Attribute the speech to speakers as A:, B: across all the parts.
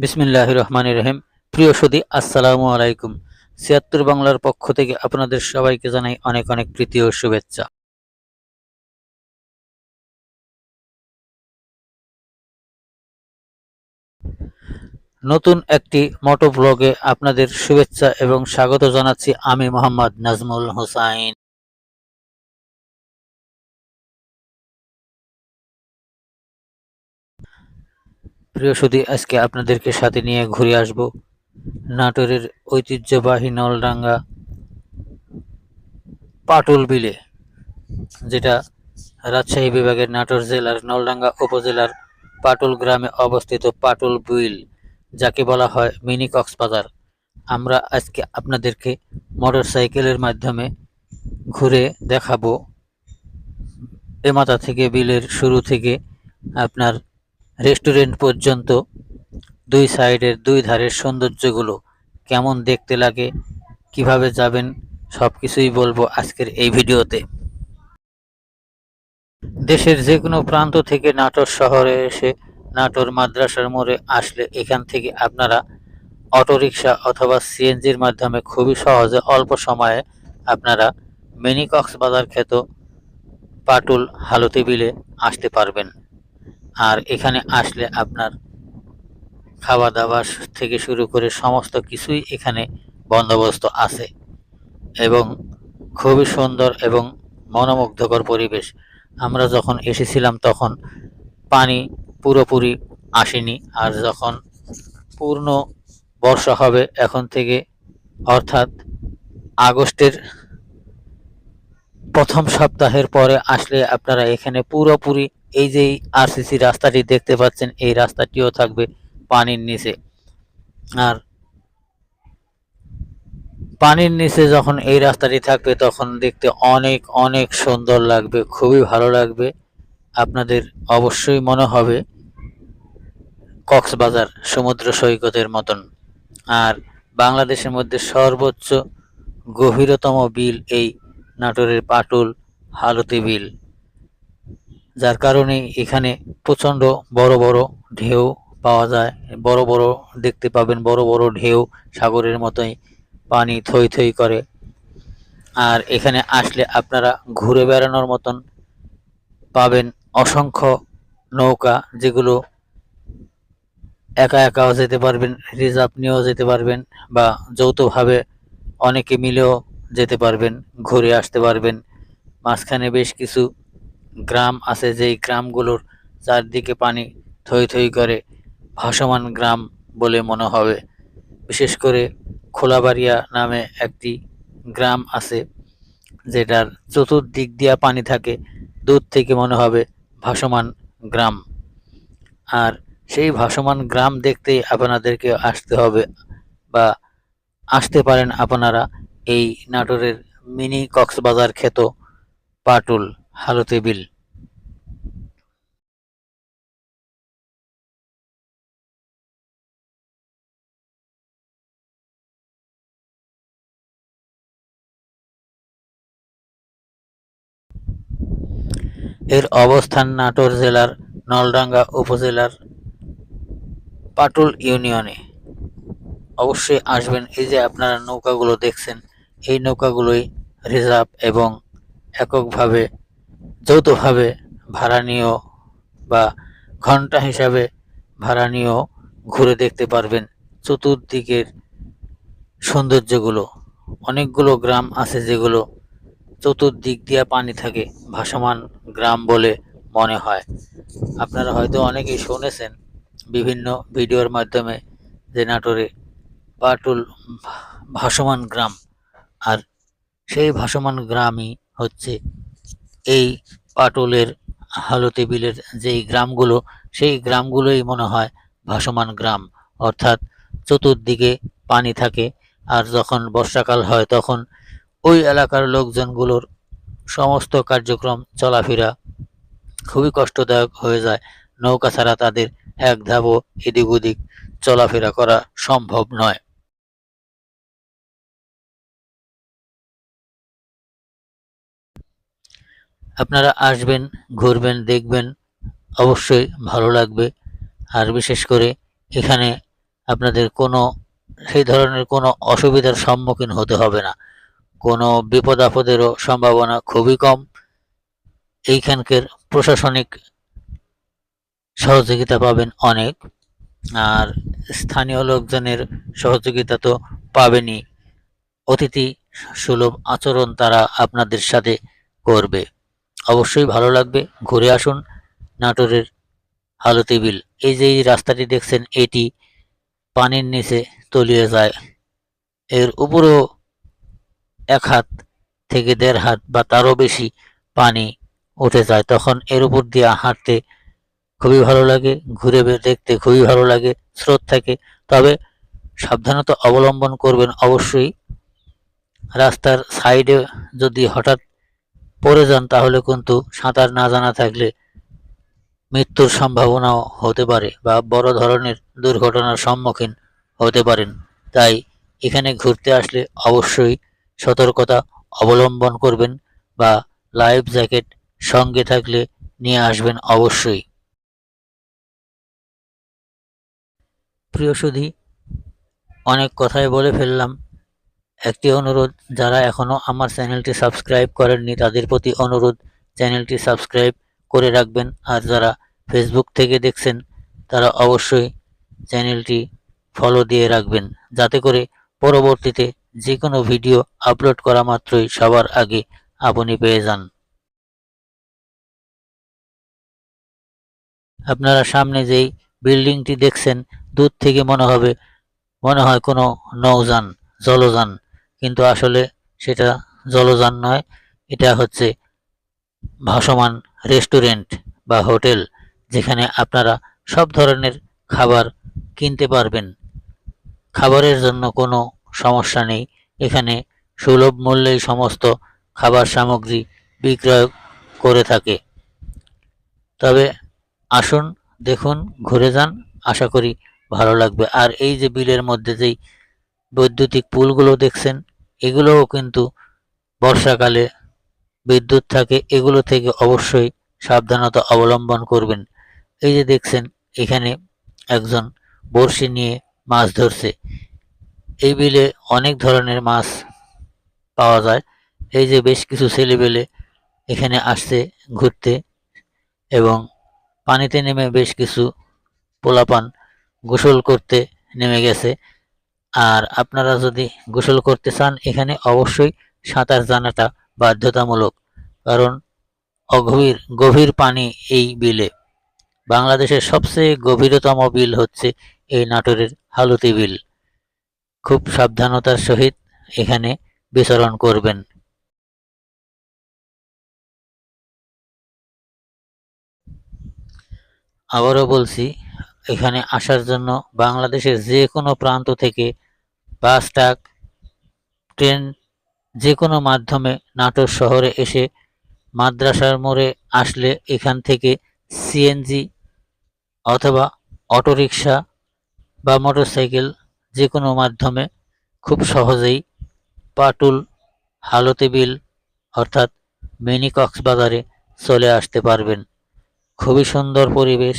A: বিসমিল্লাহির রহমানির রহিম। প্রিয় সুধী, আসসালামু আলাইকুম। ৭৬ বাংলার পক্ষ থেকে আপনাদের সবাইকে জানাই অনেক অনেক প্রীতি ও শুভেচ্ছা। নতুন একটি মোটো ব্লগে আপনাদের শুভেচ্ছা এবং স্বাগত জানাচ্ছি আমি মোহাম্মদ নাজমুল হোসাইন। প্রিয় সুধী, আজকে আপনাদেরকে সাথে নিয়ে ঘুরে আসব নাটোরের ঐতিহ্যবাহী নলডাঙ্গা পাটুল বিলে, যেটা রাজশাহী বিভাগের নাটোর জেলার নলডাঙ্গা উপজেলার পাটুল গ্রামে অবস্থিত পাটুল বিল, যাকে বলা হয় মিনি কক্সবাজার। আমরা আজকে আপনাদেরকে মোটরসাইকেলের মাধ্যমে ঘুরে দেখাবো এ মাথা থেকে বিলের শুরু থেকে আপনার রেস্টুরেন্ট পর্যন্ত দুই সাইডের দুই ধারের সৌন্দর্যগুলো কেমন দেখতে লাগে, কিভাবে যাবেন, সবকিছুই বলবো আজকের এই ভিডিওতে। দেশের যে কোনো প্রান্ত থেকে নাটোর শহরে এসে নাটোর মাদ্রাসার মোড়ে আসলে এখান থেকে আপনারা অটোরিকশা অথবা সিএনজির মাধ্যমে খুবই সহজে অল্প সময়ে আপনারা মিনি কক্সবাজার খ্যাত পাটুল হালতি বিলে আসতে পারবেন। আর এখানে আসলে আপনার খাওয়া দাওয়া থেকে শুরু করে সমস্ত কিছুই এখানে বন্দোবস্ত আছে এবং খুবই সুন্দর এবং মনোমুগ্ধকর পরিবেশ। আমরা যখন এসেছিলাম তখন পানি পুরোপুরি আসেনি, আর যখন পূর্ণ বর্ষা হবে এখন থেকে, অর্থাৎ আগস্টের প্রথম সপ্তাহের পরে আসলে আপনারা এখানে পুরোপুরি এই যে আরসিসি রাস্তাটি দেখতে পাচ্ছেন, এই রাস্তাটিও থাকবে পানির নিচে। আর পানির নিচে যখন এই রাস্তাটি থাকবে তখন দেখতে অনেক অনেক সুন্দর লাগবে, খুবই ভালো লাগবে। আপনাদের অবশ্যই মনে হবে কক্সবাজার সমুদ্র সৈকতের মতন। আর বাংলাদেশের মধ্যে সর্বোচ্চ গভীরতম বিল এই নাটোরের পাটুল হালতি বিল, যার কারণে এখানে প্রচণ্ড বড় বড় ঢেউ পাওয়া যায়। বড় বড় দেখতে পাবেন, বড় বড় ঢেউ, সাগরের মতোই পানি থই থই করে। আর এখানে আসলে আপনারা ঘুরে বেড়ানোর মতন পাবেন অসংখ্য নৌকা, যেগুলো একা একাও যেতে পারবেন, রিজার্ভ নিয়েও যেতে পারবেন, বা যৌথভাবে অনেকে মিলেও যেতে পারবেন, ঘুরে আসতে পারবেন। মাঝখানে বেশ কিছু গ্রাম আছে, যেই গ্রামগুলোর চারদিকে পানি থই থই করে, ভাসমান গ্রাম বলে মনে হবে। বিশেষ করে খোলাবাড়িয়া নামে একটি গ্রাম আছে, যেটার চতুর্দিক দিয়া পানি থাকে, দূর থেকে মনে হবে ভাসমান গ্রাম। আর সেই ভাসমান গ্রাম দেখতেই আপনাদেরকে আসতে হবে, বা আসতে পারেন আপনারা এই নাটোরের মিনি কক্সবাজার খ্যাত পাটুল হালতি বিল। এর অবস্থান নাটোর জেলার নলডাঙ্গা উপজেলার পাটুল ইউনিয়নে। অবশ্যই আসবেন। এই যে আপনারা নৌকাগুলো দেখছেন, এই নৌকাগুলোই রিজার্ভ এবং এককভাবে যৌথভাবে ভাড়া নিয়েও বা ঘন্টা হিসাবে ভাড়া নিয়েও ঘুরে দেখতে পারবেন চতুর্দিকের সৌন্দর্যগুলো। অনেকগুলো গ্রাম আছে যেগুলো চতুর্দিক দিয়ে পানি থাকে, ভাসমান গ্রাম বলে মনে হয়। আপনারা হয়তো অনেকেই শুনেছেন বিভিন্ন ভিডিওর মাধ্যমে যে নাটোরে পাটুল ভাসমান গ্রাম, আর সেই ভাসমান গ্রামই হচ্ছে এই পাটুলের হালতি বিলের যেই গ্রামগুলো, সেই গ্রামগুলোই মনে হয় ভাসমান গ্রাম। অর্থাৎ চতুর্দিকে পানি থাকে, আর যখন বর্ষাকাল হয় তখন ওই এলাকার লোকজনগুলোর সমস্ত কার্যক্রম চলাফেরা খুবই কষ্টদায়ক হয়ে যায়। নৌকা ছাড়া তাদের এক ধাপও এদিক ওদিক চলাফেরা করা সম্ভব নয়। আপনারা আসবেন, ঘুরবেন, দেখবেন, অবশ্যই ভালো লাগবে। আর বিশেষ করে এখানে আপনাদের সেই ধরনের কোনো অসুবিধার সম্মুখীন হতে হবে না, কোনো বিপদ আপদেরও সম্ভাবনা খুবই কম। এইখানকার প্রশাসনিক সহযোগিতা পাবেন অনেক, আর স্থানীয় লোকজনের সহযোগিতা তো পাবেনই। অতিথি সুলভ আচরণ তারা আপনাদের সাথে করবে, অবশ্যই ভালো লাগবে। ঘুরে আসুন নাটোরের হালতি বিল। এই যে এই রাস্তাটি দেখছেন, এটি পানির নিচে তলিয়ে যায়, এর উপরেও 1 হাত থেকে 1.5 হাত বা তারও বেশি পানি উঠে যায়, তখন এর উপর দিয়ে হাঁটতে খুবই ভালো লাগে, ঘুরে দেখতে খুবই ভালো লাগে, স্রোত থাকে। তবে সাবধানতা অবলম্বন করবেন অবশ্যই। রাস্তার সাইডে যদি হঠাৎ পড়ে যান তাহলে কিন্তু সাঁতার না জানা থাকলে মৃত্যুর সম্ভাবনাও হতে পারে বা বড় ধরনের দুর্ঘটনার সম্মুখীন হতে পারেন। তাই এখানে ঘুরতে আসলে অবশ্যই সতর্কতা অবলম্বন করবেন বা লাইফ জ্যাকেট সঙ্গে থাকলে নিয়ে আসবেন অবশ্যই। প্রিয় সুধী, অনেক কথাই বলে ফেললাম। একটি অনুরোধ, যারা এখনও আমার চ্যানেলটি সাবস্ক্রাইব করেননি তাদের প্রতি অনুরোধ, চ্যানেলটি সাবস্ক্রাইব করে রাখবেন। আর যারা ফেসবুক থেকে দেখছেন তারা অবশ্যই চ্যানেলটি ফলো দিয়ে রাখবেন, যাতে করে পরবর্তীতে যে কোনো ভিডিও আপলোড করা মাত্রই সবার আগে আপনি পেয়ে যান। আপনারা সামনে যেই বিল্ডিংটি দেখছেন, দূর থেকে মনে হয় কোনো নৌযান, জলযান, কিন্তু আসলে সেটা জলযান নয়, এটা হচ্ছে ভাসমান রেস্টুরেন্ট বা হোটেল, যেখানে আপনারা সব ধরনের খাবার কিনতে পারবেন। খাবারের জন্য কোনো সমস্যা নেই, এখানে সুলভ মূল্যেই সমস্ত খাবার সামগ্রী বিক্রয় করে থাকে। তবে আসুন, দেখুন, ঘুরে যান, আশা করি ভালো লাগবে। আর এই যে বিলের মধ্যে যেই বৈদ্যুতিক পুলগুলো দেখছেন, এগুলোও কিন্তু বর্ষাকালে বিদ্যুৎ থাকে, এগুলো থেকে অবশ্যই সাবধানতা অবলম্বন করবেন। এই যে দেখছেন, এখানে একজন বড়শি নিয়ে মাছ ধরছে। এই বিলে অনেক ধরনের মাছ পাওয়া যায়। এই যে বেশ কিছু ছেলেপেলে এখানে আসছে ঘুরতে, এবং পানিতে নেমে বেশ কিছু পোলাপান গোসল করতে নেমে গেছে। আর আপনারা যদি গোসল করতে চান, এখানে অবশ্যই সাঁতার জানাটা বাধ্যতামূলক, কারণ গভীর পানি এই বিলে। বাংলাদেশের সবচেয়ে গভীরতম বিল হচ্ছে এই নাটোরের হালুতি বিল। খুব সাবধানতার সহিত এখানে বিচরণ করবেন। আবারও বলছি, এখানে আসার জন্য বাংলাদেশের যে কোনো প্রান্ত থেকে বাস, ট্রাক, ট্রেন, যে কোনো মাধ্যমে নাটোর শহরে এসে মাদ্রাসার মোড়ে আসলে এখান থেকে সিএনজি অথবা অটোরিকশা বা মোটরসাইকেল, যে কোনো মাধ্যমে খুব সহজেই পাটুল হালতে বিল অর্থাৎ মিনি কক্সবাজারে চলে আসতে পারবেন। খুবই সুন্দর পরিবেশ,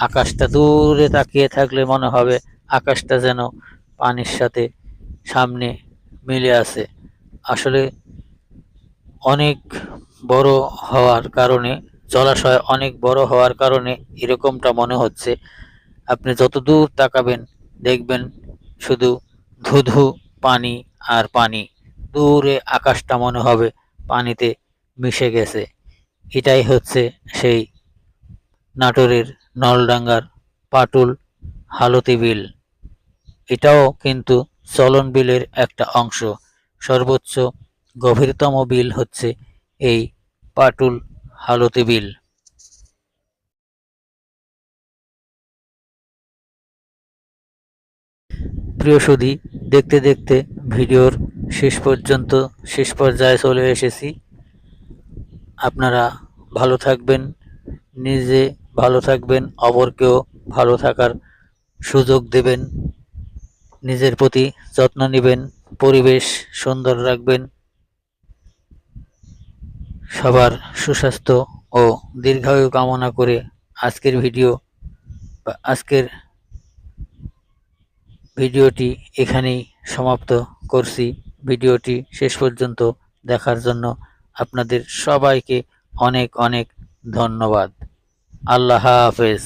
A: আকাশটা দূরে তাকিয়ে থাকলে মনে হবে আকাশটা যেন পানির সাথে সামনে মিলে আছে। আসলে অনেক বড় হওয়ার কারণে, জলাশয় অনেক বড় হওয়ার কারণে এরকমটা মনে হচ্ছে। আপনি যত দূর তাকাবেন দেখবেন শুধু ধুধু পানি আর পানি, দূরে আকাশটা মনে হবে পানিতে মিশে গেছে। এটাই হচ্ছে সেই নাটোরের নলডাঙ্গার পাটুল হালতি বিল। এটাও কিন্তু চলন বিলের একটা অংশ। সর্বোচ্চ গভীরতম বিল হচ্ছে এই পাটুল হালতি বিল। প্রিয় সুধী, দেখতে দেখতে ভিডিওর শেষ পর্যায়ে চলে এসেছি। আপনারা ভালো থাকবেন, নিজে ভালো থাকবেন, অপরকেও ভালো থাকার সুযোগ দেবেন, নিজের প্রতি যত্ন নেবেন, পরিবেশ সুন্দর রাখবেন। সবার সুস্বাস্থ্য ও দীর্ঘায়ু কামনা করে আজকের ভিডিও বা আজকের ভিডিওটি এখানেই সমাপ্ত করছি। ভিডিওটি শেষ পর্যন্ত দেখার জন্য আপনাদের সবাইকে অনেক অনেক ধন্যবাদ। আল্লাহ হাফেজ।